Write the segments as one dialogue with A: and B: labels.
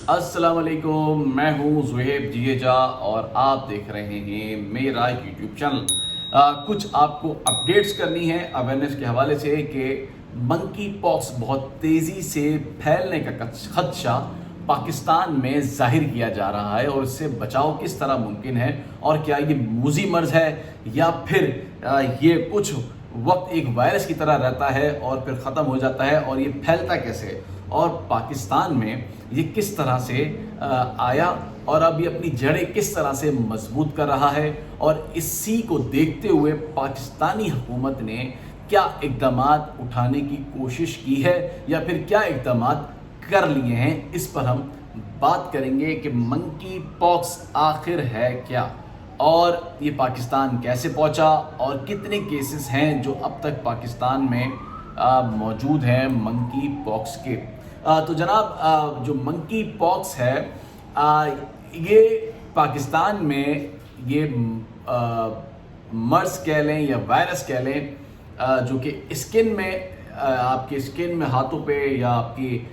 A: अस्सलाम वालेकुम, मैं हूँ ज़ुहैब जिएजा और आप देख रहे हैं मेरा यूट्यूब चैनल। कुछ आपको अपडेट्स करनी है अवेयरनेस के हवाले से कि मंकी पॉक्स बहुत तेज़ी से फैलने का खदशा पाकिस्तान में ज़ाहिर किया जा रहा है और इससे बचाव किस तरह मुमकिन है और क्या ये मूजी मर्ज़ है या फिर ये कुछ वक्त एक वायरस की तरह रहता है और फिर ख़त्म हो जाता है और ये फैलता कैसे है और पाकिस्तान में ये किस तरह से आया और अब ये अपनी जड़ें किस तरह से मजबूत कर रहा है और इसी को देखते हुए पाकिस्तानी हुकूमत ने क्या इक़दामात उठाने की कोशिश की है या फिर क्या इक़दामात कर लिए हैं, इस पर हम बात करेंगे कि मंकी पॉक्स आखिर है क्या और ये पाकिस्तान कैसे पहुंचा और कितने केसेस हैं जो अब तक पाकिस्तान में मौजूद हैं मंकी पॉक्स के। तो जनाब, जो मंकी पॉक्स है ये पाकिस्तान में ये मर्स कह लें या वायरस कह लें, जो कि स्किन में आपके स्किन में हाथों पे या आपकी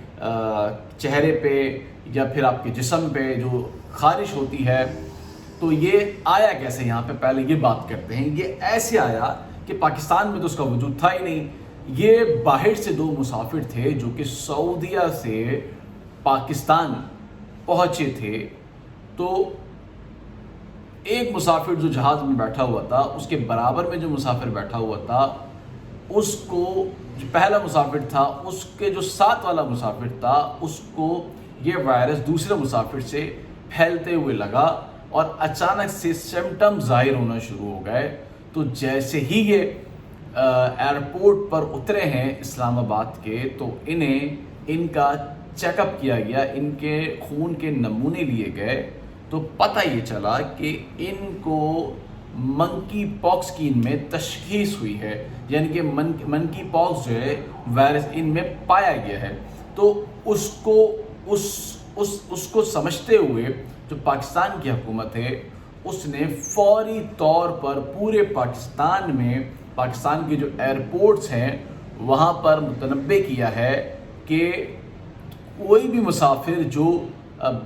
A: चेहरे पे या फिर आपके जिस्म पे जो खारिश होती है, तो ये आया कैसे यहाँ पे, पहले ये बात करते हैं। ये ऐसे आया कि पाकिस्तान में तो उसका वजूद था ही नहीं। ये बाहर से दो मुसाफिर थे जो कि सऊदीया से पाकिस्तान पहुँचे थे। तो एक मुसाफिर जो जहाज़ में बैठा हुआ था, उसके बराबर में जो मुसाफिर बैठा हुआ था, उसको जो पहला मुसाफिर था, उसके जो साथ वाला मुसाफिर था, उसको ये वायरस दूसरे मुसाफिर से फैलते हुए लगा और अचानक से सिम्टम्स ज़ाहिर होना शुरू हो गए। तो जैसे ही ये एयरपोर्ट पर उतरे हैं इस्लामाबाद के, तो इनका चेकअप किया गया, इनके खून के नमूने लिए गए, तो पता ये चला कि इनको मंकी पॉक्स की इनमें तशखीस हुई है, यानी कि मंकी पॉक्स जो है वायरस इनमें पाया गया है। तो उसको समझते हुए जो पाकिस्तान की हुकूमत है, उसने फौरी तौर पर पूरे पाकिस्तान में, पाकिस्तान के जो एयरपोर्ट्स हैं वहाँ पर मुतनब्बे किया है कि कोई भी मुसाफिर जो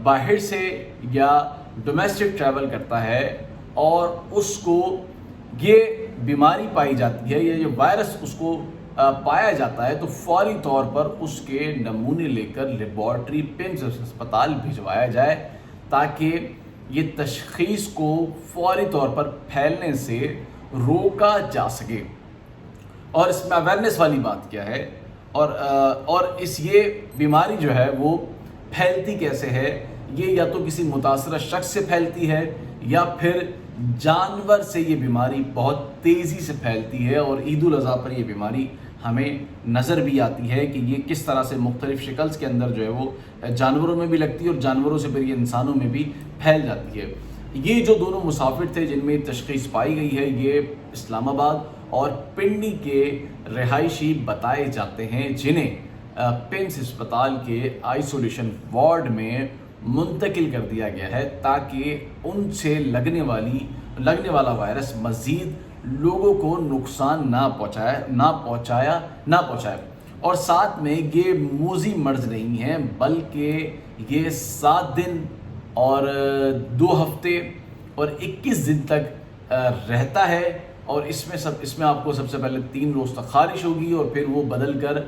A: बाहर से या डोमेस्टिक ट्रैवल करता है और उसको ये बीमारी पाई जाती है या ये वायरस उसको पाया जाता है, तो फौरी तौर पर उसके नमूने लेकर लेबॉर्ट्री पिम्स अस्पताल भिजवाया जाए ताकि ये तशखीस को फौरी तौर पर फैलने से रोका जा सके। और इसमें अवेयरनेस वाली बात क्या है और ये बीमारी जो है वो फैलती कैसे है, ये या तो किसी मुतासरा शख्स से फैलती है या फिर जानवर से ये बीमारी बहुत तेज़ी से फैलती है। और ईद उल अज़हा पर ये बीमारी हमें नज़र भी आती है कि ये किस तरह से मुख्तलिफ शिकल्स के अंदर जो है वो जानवरों में भी लगती है और जानवरों से फिर ये इंसानों में भी फैल जाती है। ये जो दोनों मुसाफिर थे जिनमें तशखीस पाई गई है, ये इस्लामाबाद और पिंडी के रिहायशी बताए जाते हैं, जिन्हें पिम्स अस्पताल के आइसोलेशन वार्ड में मुंतकिल कर दिया गया है ताकि उनसे लगने वाला वायरस मज़ीद लोगों को नुकसान ना पहुंचाए। और साथ में ये मूजी मर्ज नहीं है, बल्कि ये 7 दिन और 2 हफ्ते और 21 दिन तक रहता है। और इसमें आपको सबसे पहले 3 रोज़ तक खारिश होगी और फिर वो बदल कर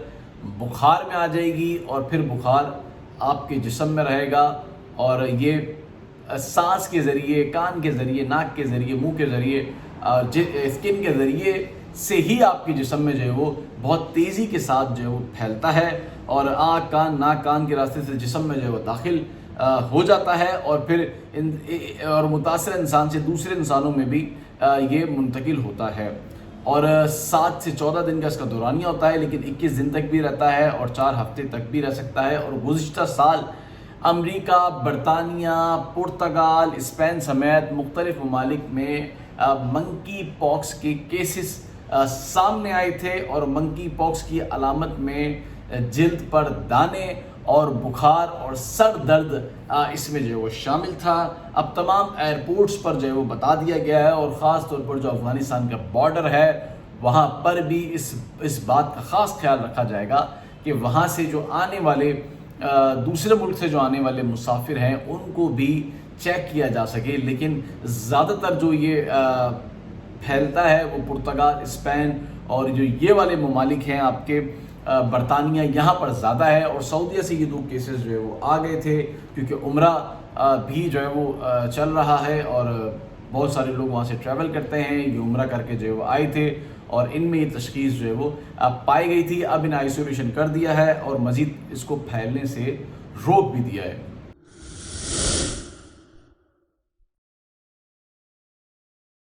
A: बुखार में आ जाएगी और फिर बुखार आपके जिस्म में रहेगा और ये सांस के ज़रिए, कान के ज़रिए, नाक के ज़रिए, मुंह के ज़रिए, स्किन के ज़रिए से ही आपके जिस्म में जो है वो बहुत तेज़ी के साथ जो है वो फैलता है और आँख, कान, नाक, कान के रास्ते से जिस्म में जो है वो दाखिल हो जाता है और फिर और मुतासर इंसान से दूसरे इंसानों में भी ये मुंतकिल होता है। और 7 से 14 दिन का इसका दौरानिया होता है, लेकिन 21 दिन तक भी रहता है और 4 हफ्ते तक भी रह सकता है। और गुज़िश्ता साल अमरीका, बरतानिया, पुर्तगाल, स्पेन समेत मुख्तलिफ ममालिक में मंकी पॉक्स के केसेस सामने आए थे और मंकी पॉक्स की अलामत में जिल्द पर दाने और बुखार और सर दर्द इसमें जो है वो शामिल था। अब तमाम एयरपोर्ट्स पर जो है वो बता दिया गया है और ख़ास तौर पर जो अफ़गानिस्तान का बॉर्डर है वहाँ पर भी इस बात का ख़ास ख्याल रखा जाएगा कि वहाँ से जो आने वाले دوسرے ملک سے جو آنے والے مسافر ہیں ان کو بھی چیک کیا جا سکے. لیکن زیادہ تر جو یہ پھیلتا ہے وہ پرتگال، اسپین اور جو یہ والے ممالک ہیں آپ کے برطانیہ، یہاں پر زیادہ ہے. اور سعودیہ سے یہ 2 کیسز جو ہے وہ آ گئے تھے کیونکہ عمرہ بھی جو ہے وہ چل رہا ہے اور بہت سارے لوگ وہاں سے ٹریول کرتے ہیں. یہ عمرہ کر کے جو ہے وہ آئے تھے اور ان میں یہ تشخیص جو ہے وہ پائی گئی تھی. اب انہیں آئسولیشن کر دیا ہے اور مزید اس کو پھیلنے سے روک بھی دیا ہے.